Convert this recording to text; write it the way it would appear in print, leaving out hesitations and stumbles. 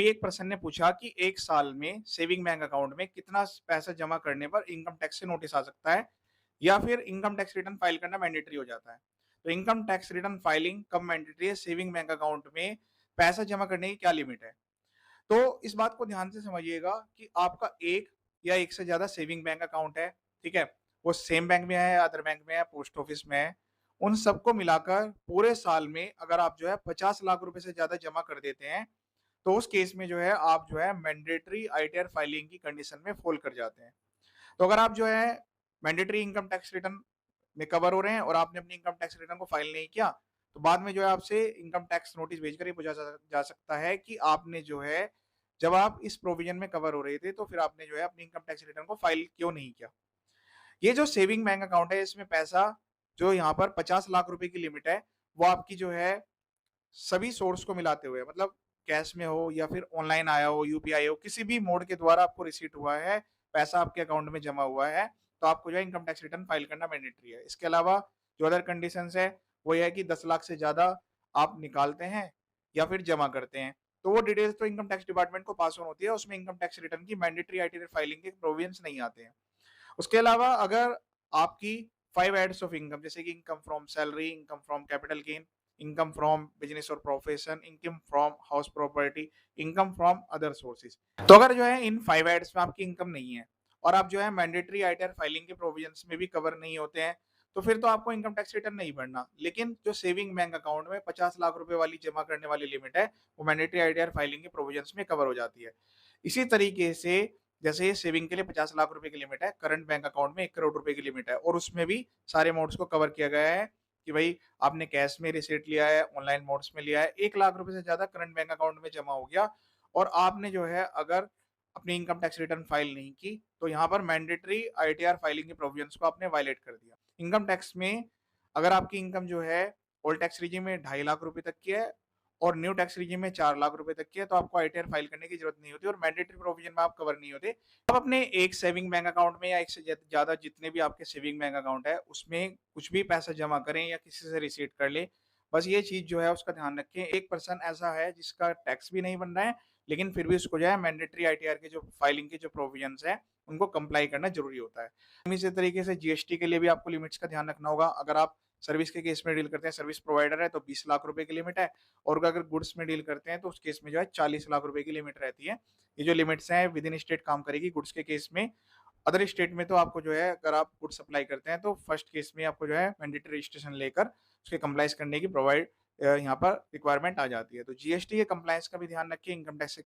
एक पर्सन ने पूछा कि 1 साल में सेविंग बैंक अकाउंट में कितना पैसा जमा करने पर इनकम टैक्स से नोटिस आ सकता है या फिर इनकम टैक्स रिटर्न फाइल करना मैंडेटरी हो जाता है। तो इनकम टैक्स रिटर्न फाइलिंग कब मैंडेटरी है, सेविंग बैंक अकाउंट में पैसा जमा करने की क्या लिमिट है? तो इस बात को ध्यान से समझिएगा कि आपका एक या एक से ज़्यादा सेविंग बैंक अकाउंट है, ठीक है? वो सेम बैंक में है, अदर बैंक में है, पोस्ट ऑफिस में है। उन सबको मिलाकर पूरे साल में अगर आप जो है 50 लाख रुपए से ज़्यादा जमा कर देते हैं, तो उस केस में जो है आप जो है मैंडेटरी आईटीआर फाइलिंग की कंडीशन में फ़ॉल कर जाते हैं। तो अगर आप जो है मैंडेटरी इनकम टैक्स रिटर्न में कवर हो रहे हैं और आपने अपनी इनकम टैक्स रिटर्न को फाइल नहीं किया, तो बाद में जो है आपसे इनकम टैक्स नोटिस भेजकर ये पूछा जा सकता है कि आपने जो है जब आप इस प्रोविजन में कवर हो रहे थे, तो फिर आपने जो है अपनी इनकम टैक्स रिटर्न को फाइल क्यों नहीं किया? ये जो सेविंग बैंक अकाउंट है, इसमें पैसा जो यहाँ पर 50 लाख रुपए की लिमिट है, वो आपकी जो है सभी सोर्स को मिलाते हुए मतलब कैश में हो या फिर ऑनलाइन आया हो, यूपीआई हो, किसी भी मोड के द्वारा आपको रिसीट हुआ है, पैसा आपके अकाउंट में जमा हुआ है, तो आपको जो है इनकम टैक्स रिटर्न फाइल करना मैंडेटरी है। इसके अलावा जो अदर कंडीशंस है, वो ये है कि 10 लाख से ज़्यादा आप निकालते हैं या फिर जमा करते हैं, तो वो डिटेल्स तो इनकम टैक्स डिपार्टमेंट को पास ऑन होती है, उसमें इनकम टैक्स रिटर्न की मैंडेटरी आईटीआर फाइलिंग के प्रोविजंस नहीं आते हैं। उसके अलावा अगर आपकी 5 एड्स ऑफ इनकम जैसे कि income from salary, income from capital gain, income from business और profession, income from house property, income from other sources. तो अगर जो है इन 5 एड्स में आपकी इनकम नहीं है और आप जो है मैंडेटरी आईटीआर फाइलिंग के प्रोविजंस में भी कवर नहीं होते हैं, तो फिर तो आपको इनकम टैक्स रिटर्न नहीं भरना। लेकिन जो सेविंग बैंक अकाउंट में 50 लाख रुपए वाली जमा करने वाली लिमिट है, वो मैंडेटरी आईटीआर फाइलिंग के प्रोविजंस में कवर हो जाती है। इसी तरीके से जैसे ये सेविंग के लिए 50 लाख रुपए की लिमिट है, करंट बैंक अकाउंट में 1 करोड़ रुपए की लिमिट है और उसमें भी सारे मोड्स को कवर किया गया है कि भाई आपने कैश में रिसीट लिया है, ऑनलाइन मोड्स में लिया है, 1 लाख रुपए से ज़्यादा करंट बैंक अकाउंट में जमा हो गया और आपने जो है अगर अपनी इनकम टैक्स रिटर्न फाइल नहीं की, तो यहाँ पर मैंडेटरी आईटीआर फाइलिंग के प्रोविजंस को आपने वायलेट कर दिया। इनकम टैक्स में अगर आपकी इनकम जो है ओल्ड टैक्स रिजिम में 2.5 लाख रुपए तक की है और न्यू टैक्स रिजिम में 4 लाख रुपए तक की है, तो आपको आईटीआर फाइल करने की जरूरत नहीं होती और मैंडेटरी प्रोविजन में आप कवर नहीं होते। आप अपने एक सेविंग बैंक अकाउंट में या एक से ज़्यादा जितने भी आपके सेविंग बैंक अकाउंट है, उसमें कुछ भी पैसा जमा करें या किसी से रिसीट कर लें। बस ये चीज़ जो है उसका ध्यान रखें। एक पर्सन ऐसा है जिसका टैक्स भी नहीं बन रहा है, लेकिन फिर भी उसको जो है मैंडेटरी आईटीआर के जो फाइलिंग के जो प्रोविजंस हैं, उनको कंप्लाई करना ज़रूरी होता है। इसी तरीके से जीएसटी के लिए भी आपको लिमिट्स का ध्यान रखना होगा। अगर आप सर्विस के केस में डील करते हैं, सर्विस प्रोवाइडर है, तो 20 लाख रुपए की लिमिट है और अगर गुड्स में डील करते हैं, तो उस केस में जो है 40 लाख रुपए की लिमिट रहती है। ये जो लिमिट्स हैं विद इन स्टेट काम करेगी गुड्स के केस में। अदर स्टेट में तो आपको जो है अगर आप गुड्स सप्लाई करते हैं तो फर्स्ट केस में आपको जो है मैंडेटरी रजिस्ट्रेशन लेकर उसके कंप्लाइंस करने की यहाँ पर रिक्वायरमेंट आ जाती है। तो जीएसटी के कंप्लायंस का भी ध्यान रखिए इनकम टैक्स